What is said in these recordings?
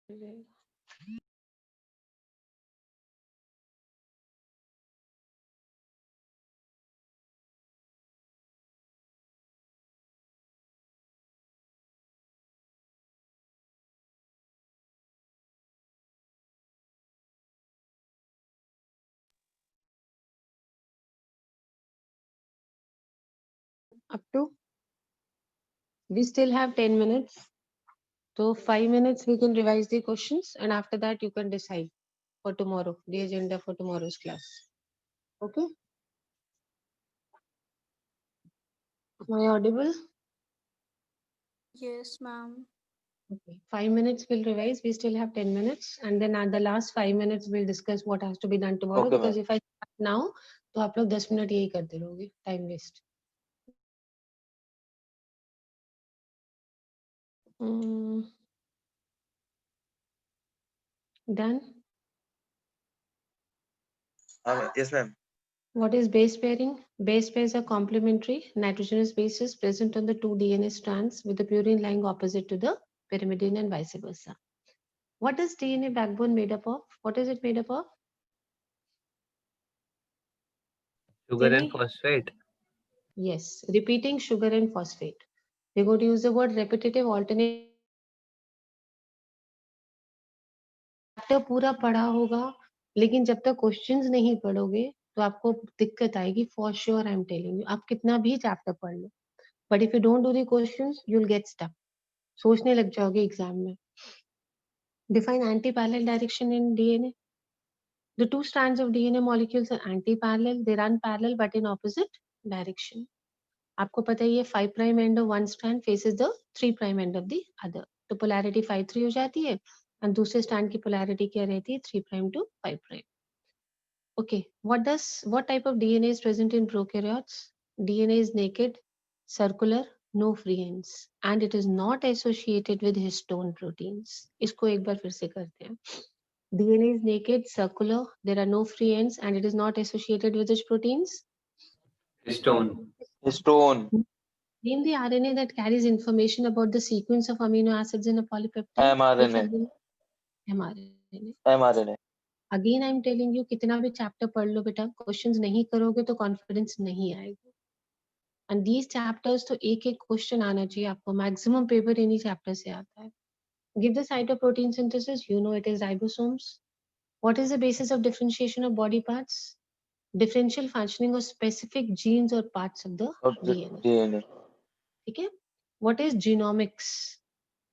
Up to? We still have 10 minutes. So 5 minutes we can revise the questions, and after that you can decide for tomorrow, the agenda for tomorrow's class. Okay? Am I audible? Yes, ma'am. Okay. 5 minutes we'll revise. We still have 10 minutes, and then at the last 5 minutes we'll discuss what has to be done tomorrow. Okay, Because ma'am. if I start now, तो आप लोग 10 minute यही करते रहोगे, time waste. Done. Yes, ma'am. What is base pairing? Base pairs are complementary nitrogenous bases present on the two DNA strands with the purine lying opposite to the pyrimidine and vice versa. What is DNA backbone made up of? What is it made up of? Sugar Tell and me. phosphate. Yes, repeating sugar and phosphate. We're going to use the word repetitive alternate. Chapter पूरा पढ़ा होगा, लेकिन जब तक questions नहीं पढ़ोगे तो आपको दिक्कत आएगी. For sure I am telling you. आप कितना भी चैप्टर पढ़ लो, but if you don't do the questions you will get stuck. सोचने लग जाओगे एग्जाम में. Define anti-parallel direction in DNA. The two strands of DNA molecules are anti-parallel. They run parallel but in opposite direction. आपको पता ही है 5 prime end of one strand faces the 3 prime end of the other. तो polarity 5-3 हो जाती है, और दूसरे strand की polarity क्या रहती है? 3 prime to 5 prime. Okay, what type of DNA is present in prokaryotes? DNA is naked, circular, no free ends, and it is not associated with histone proteins. इसको एक बार फिर से करते हैं. DNA is naked, circular, there are no free ends, and it is not associated with which proteins? Stone. Stone. Name the RNA that carries information about the sequence of amino acids in a polypeptide. mRNA. mRNA. mRNA. Again, I am telling you, कितना भी chapter पढ़ लो बेटा, questions नहीं करोगे तो confidence नहीं आएगा. And these chapters तो एक एक question आना चाहिए आपको. Maximum paper इन्हीं chapter से आता है. Give the site of protein synthesis. You know it is ribosomes. What is the basis of differentiation of body parts? Differential functioning of specific genes or parts of the Of the DNA. DNA. Okay. What is genomics?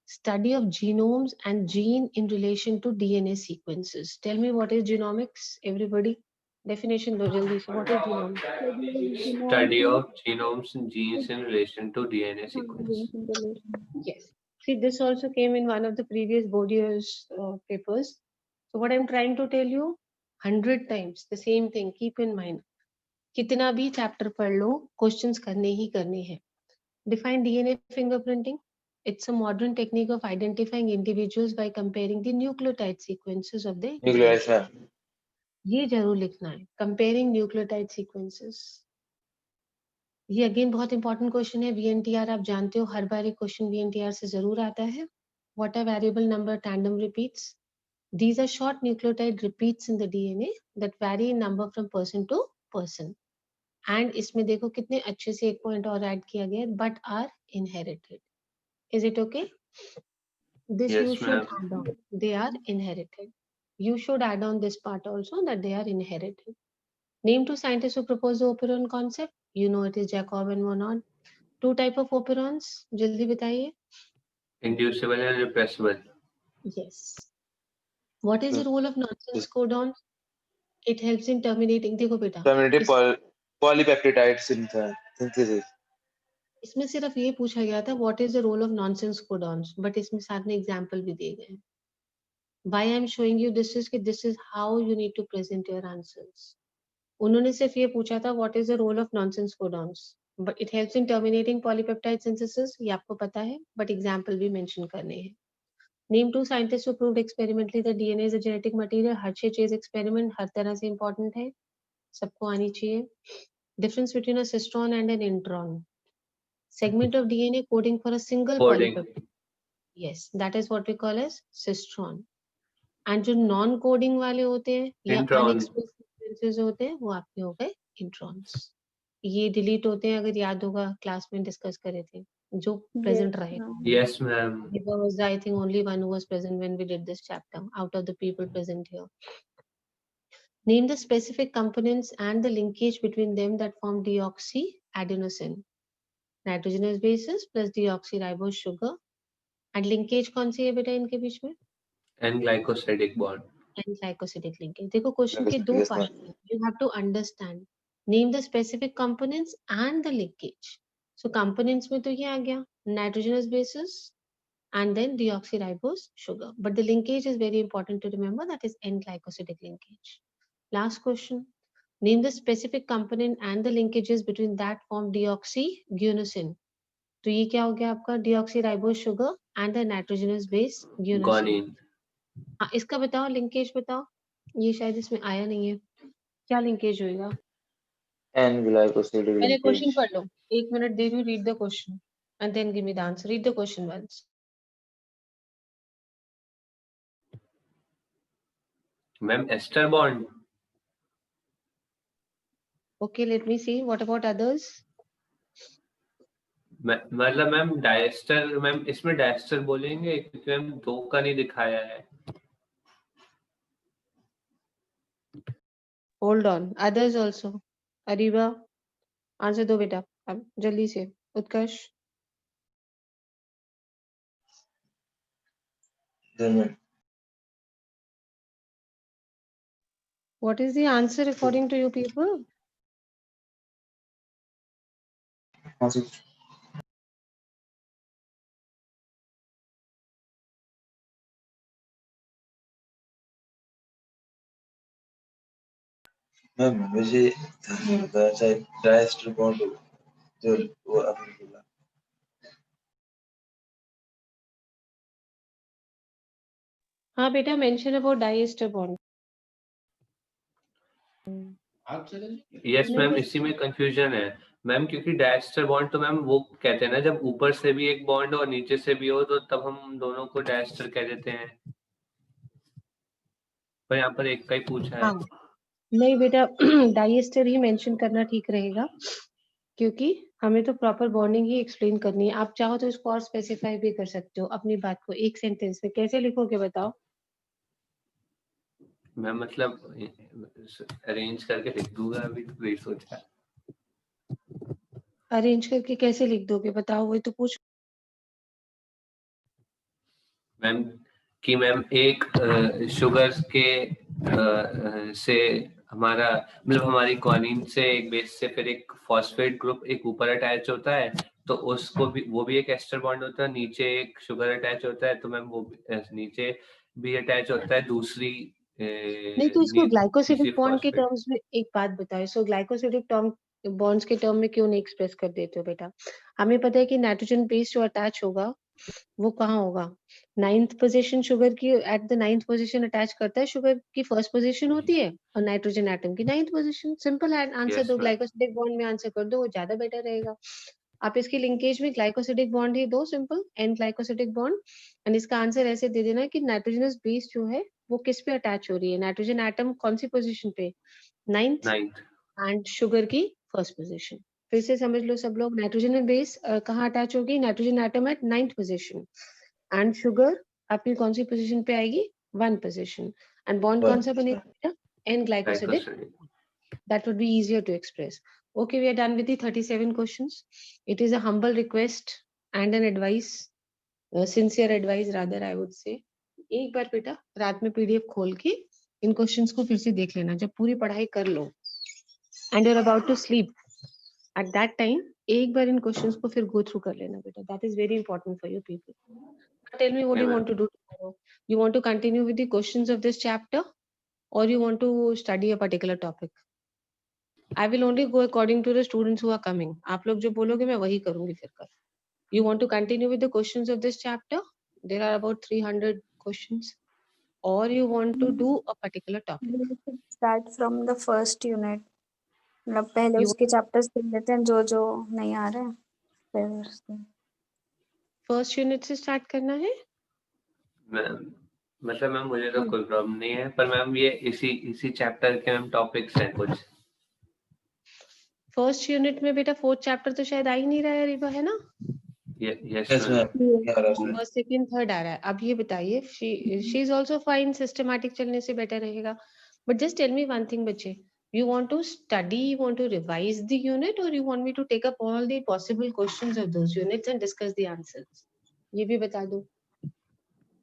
Study of genomes and gene in relation to DNA sequences. Tell me what is genomics, everybody. Definition do jaldi se. What is genomics? Study of genomes and genes in relation to DNA sequence. Yes. See, this also came in one of the previous board years papers. So what I'm trying to tell you, 100 times the same thing. Keep in mind. कितना भी chapter पढ़ लो, questions करने ही करने हैं. Define DNA fingerprinting. It's a modern technique of identifying individuals by comparing the nucleotide sequences of the Nucleides, ma'am. ये जरूर लिखना है. Comparing nucleotide sequences. ये अगेन बहुत इंपॉर्टेंट क्वेश्चन है. VNTR आप जानते हो, हर बार एक क्वेश्चन VNTR से जरूर आता है. What are variable number tandem repeats? These are short nucleotide repeats in the DNA that vary in number from person to person. And इसमें देखो कितने अच्छे से एक पॉइंट और ऐड किया गया है, but are inherited. Is it okay? This you Yes, should ma'am. add on. They are inherited. You should add on this part also, that they are inherited. Name two scientists who proposed the operon concept. You know it is Jacob and Monod. Two type of operons. जल्दी बताइए. Inducible and repressible. Yes. What is the role of nonsense codons? It helps in terminating. देखो बेटा. Terminated polypeptide synthesis. इसमें सिर्फ ये पूछा गया था what is the role of nonsense codons, but इसमें साथ में example भी दिए गए हैं. Why I am showing you this is कि this is how you need to present your answers. उन्होंने सिर्फ ये पूछा था what is the role of nonsense codons, but it helps in terminating polypeptide synthesis. ये आपको पता है, but example भी mention करने हैं. Name two scientists who proved experimentally that DNA is a genetic material. Hershey Chase experiment हर तरह से important है, सबको आनी चाहिए. Difference between a cistron and an intron. Segment of DNA coding for a single Coding. polypeptide. Yes, that is what we call as cistron. And जो non coding वाले होते हैं या Intron. अनएक्सप्रेस सीक्वेंसेस होते हैं वो आपके हो गए इंट्रॉन्स. ये डिलीट होते हैं, अगर याद होगा क्लास में डिस्कस करे थे, जो प्रेजेंट रहे. Yes, ma'am. There was, I think, only one who was present when we did this chapter out of the people present here. Name the specific components and the linkage between them that form deoxyadenosine. Nitrogenous bases plus deoxyribose sugar. And linkage कौन सी है बेटा इनके बीच में? And glycosidic bond. And glycosidic linkage. देखो question के दो Yes, part ma'am. हैं. You have to understand. Name the specific components and the linkage. So components में तो ये आ गया nitrogenous bases and then deoxyribose sugar. But the linkage is very important to remember, that is N-glycosidic linkage. Last question. Name the specific component and the linkages between that form deoxyguanosine. तो ये क्या हो गया आपका deoxyribose sugar and the nitrogenous base guanosine. Guanine. हाँ, इसका बताओ linkage बताओ. ये शायद इसमें आया नहीं है. क्या लिंकेज होएगा? And glycosidic पहले क्वेश्चन linkage. पढ़ लो. 1 मिनट दे रही हूँ. Read the question and then give me the answer. Read the question once. Ma'am, ester bond. Okay, let me see. What about others? मतलब मैम डायस्टर, मैम इसमें disaster बोलेंगे क्योंकि ma'am 2 का नहीं दिखाया है. Hold on. Others also. Ariba, answer दो बेटा अब जल्दी से. उत्कर्ष. Then What is the answer according to you people? also ma'am मुझे डायस्टर बॉन्ड जो वो आपने बोला. हाँ बेटा, mention about diester bond. Yes ma'am, इसी में कंफ्यूजन है मैम, क्योंकि डायस्टर बॉन्ड तो मैम वो कहते हैं ना जब ऊपर से भी एक बॉन्ड और नीचे से भी हो तो तब हम दोनों को डायस्टर कह देते हैं. पर यहाँ पर एक का ही पूछा है. हाँ नहीं बेटा, डाइएस्टर ही मेंशन करना ठीक रहेगा क्योंकि हमें तो प्रॉपर बॉन्डिंग ही एक्सप्लेन करनी है. आप चाहो तो इसको और स्पेसिफाई भी कर सकते हो अपनी बात को एक सेंटेंस में. कैसे लिखोगे बताओ? मैं मतलब अरेंज करके लिख दूंगा, अभी तो वही सोचा. अरेंज करके कैसे लिख दोगे बताओ, वही तो पूछ. मैम कि मैम एक शुगर के से हमारा मतलब हमारी ग्वानिन से एक बेस से फिर एक फॉस्फेट ग्रुप एक ऊपर अटैच होता है, तो उसको भी वो भी एक एस्टर बॉन्ड होता है. नीचे एक शुगर अटैच होता है, तो मैम वो नीचे भी अटैच होता है दूसरी. नहीं तो इसको ग्लाइकोसिडिक बॉन्ड के टर्म्स में एक बात बताओ. सो ग्लाइकोसिडिक टर्म बॉन्ड्स के टर्म में क्यों नहीं एक्सप्रेस कर देते हो बेटा? हमें पता है कि नाइट्रोजन बेस जो अटैच होगा वो कहाँ होगा? 9th पोजीशन शुगर की, at the 9th position attach करता है. शुगर की फर्स्ट पोजीशन होती है और नाइट्रोजन एटम की 9th पोजीशन. सिंपल आंसर दो, ग्लाइकोसिडिक बॉन्ड में आंसर कर दो, वो ज्यादा बेटर रहेगा. आप इसकी लिंकेज में ग्लाइकोसिडिक बॉन्ड ही दो, simple N glycosidic bond. And इसका आंसर ऐसे दे देना कि नाइट्रोजनस बेस जो है वो किस पे अटैच हो रही है. नाइट्रोजन एटम कौन सी पोजीशन पे? 9th. एंड शुगर की फर्स्ट पोजीशन. फिर से समझ लो सब लोग. नाइट्रोजन बेस कहाँ अटैच होगी? Nitrogen atom at 9th position. And sugar आपकी कौन सी पोजीशन पे आएगी? 1 पोजीशन. एंड बॉन्ड कौन सा बनेगा? N glycosidic. That would be easier to express. Okay, we are done with the 37 questions. It is a humble request and an advice, sincere advice rather, I would say. एक बार बेटा रात में PDF खोल के इन questions को फिर से देख लेना जब पूरी पढ़ाई कर लो and you're about to sleep. At that time एक बार इन क्वेश्चंस को फिर go through कर लेना बेटा. That is very important for you people. Tell me, what do you want to do tomorrow? You want to continue with the questions of this chapter or you want to study a particular topic? I will only go according to the students who are coming. आप लोग जो बोलोगे मैं वही करूँगी फिर कर. You want to continue with the questions of this chapter? There are about 300 questions. Or you want to do a particular topic? We should start from the first unit. मतलब पहले You- उसके चैप्टर्स देख लेते हैं जो जो नहीं आ रहा है फिर उसके. फर्स्ट यूनिट से स्टार्ट करना है? मैम मतलब मैम मुझे तो कोई प्रॉब्लम नहीं है, पर मैम ये इसी चैप्टर के मैम टॉपिक्स हैं कुछ। फर्स्ट यूनिट में बेटा फोर्थ चैप्टर तो शायद आ ही नहीं रहा है रिवा, है ना? Yes yes ma'am. Ma'am. First second third आ रहा है। अब ये बताइए, she is also fine, systematic चलने से बेटर रहेगा। But just tell me one thing बच्चे, you want to study, you want to revise the unit, or you want me to take up all the possible questions of those units and discuss the answers? ये भी बता दो,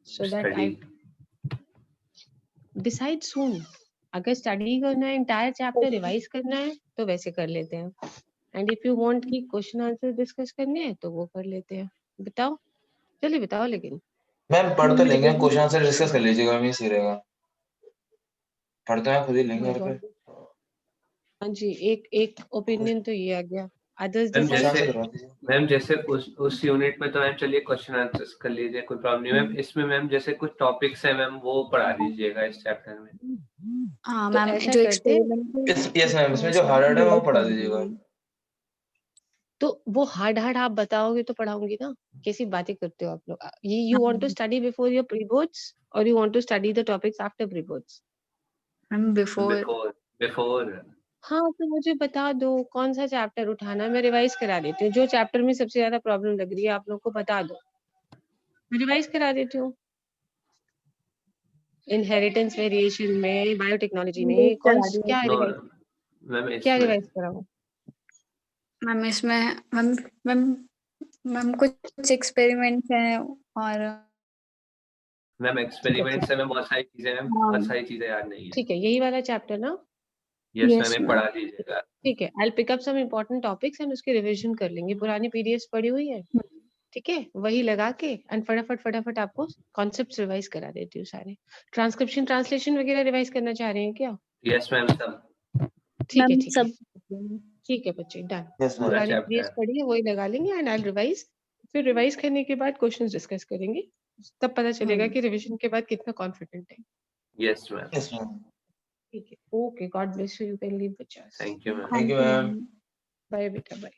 so that I decide soon. अगर study करना है, entire chapter revise करना है तो वैसे कर लेते हैं, एंड इफ यू वांट कि क्वेश्चन आंसर डिस्कस करने हैं तो वो कर लेते हैं। बताओ, चलिए बताओ। लेकिन मैम पढ़ तो लेंगे, क्वेश्चन आंसर डिस्कस कर लीजिएगा, मैम ये सही रहेगा। पढ़ तो मैं खुद ही लेंगे घर पे। हाँ जी, एक ओपिनियन तो ये आ गया। Others ma'am question decide. Answer जैसे करवा दीजिए। मैम जैसे उस यूनिट में तो मैम चलिए क्वेश्चन आंसर्स कर लीजिए, कोई प्रॉब्लम नहीं मैम। इसमें मैम जैसे कुछ टॉपिक्स हैं मैम, वो पढ़ा दीजिएगा इस चैप्टर में। हाँ तो मैम, ऐसा जो करते हैं, एक्सपेरिमेंट यस मैम, इसमें जो हार्ड है वो पढ़ा दीजिएगा। तो वो हार्ड आप बताओगे तो पढ़ाऊंगी ना। कैसी बातें करते हो आप लोग? You want to study before your pre boards और you want to study the topics after pre boards? Ma'am before. Before हाँ, तो मुझे बता दो कौन सा चैप्टर उठाना है, मैं रिवाइज करा देती हूँ। जो चैप्टर में सबसे ज्यादा प्रॉब्लम लग रही है आप लोग को बता दो, मैं रिवाइज करा देती हूँ। इनहेरिटेंस वेरिएशन में, बायोटेक्नोलॉजी में कौन क्या नो रिवाइज मैम क्या इसमें रिवाइज कराऊं? मैम इसमें मैम मैम मैम कुछ एक्सपेरिमेंट्स हैं और मैम एक्सपेरिमेंट से मैं बहुत सारी चीजें मैम, हाँ। बहुत सारी चीजें याद नहीं है। ठीक है, यही वाला चैप्टर ना? यस Yes, मैम, ये ma'am. पढ़ा दीजिएगा। ठीक है, I pick up some important topics and उसकी रिवीजन कर लेंगे। पुरानी पीडीएफ पड़ी हुई है, ठीक है, वही लगा के एंड फटाफट आपको कॉन्सेप्ट्स रिवाइज करा देती हूँ सारे। ट्रांसक्रिप्शन ट्रांसलेशन वगैरह रिवाइज करना चाह रहे हैं क्या? यस मैम सब ठीक है, मैम ठीक है, सब ठीक है बच्चे, डन। Yes ma'am. पूरा पुरानी चैप्टर पीडीएफ पड़ी है, वही लगा लेंगे एंड आई रिवाइज। फिर रिवाइज करने के बाद क्वेश्चंस डिस्कस करेंगे, तब पता चलेगा कि रिवीजन के बाद कितना कॉन्फिडेंट है। Yes ma'am. Yes ma'am. ठीक है, okay, god bless you, you can leave बच्चा। Thank you ma'am. Thank you ma'am. Bye बेटा, बाय।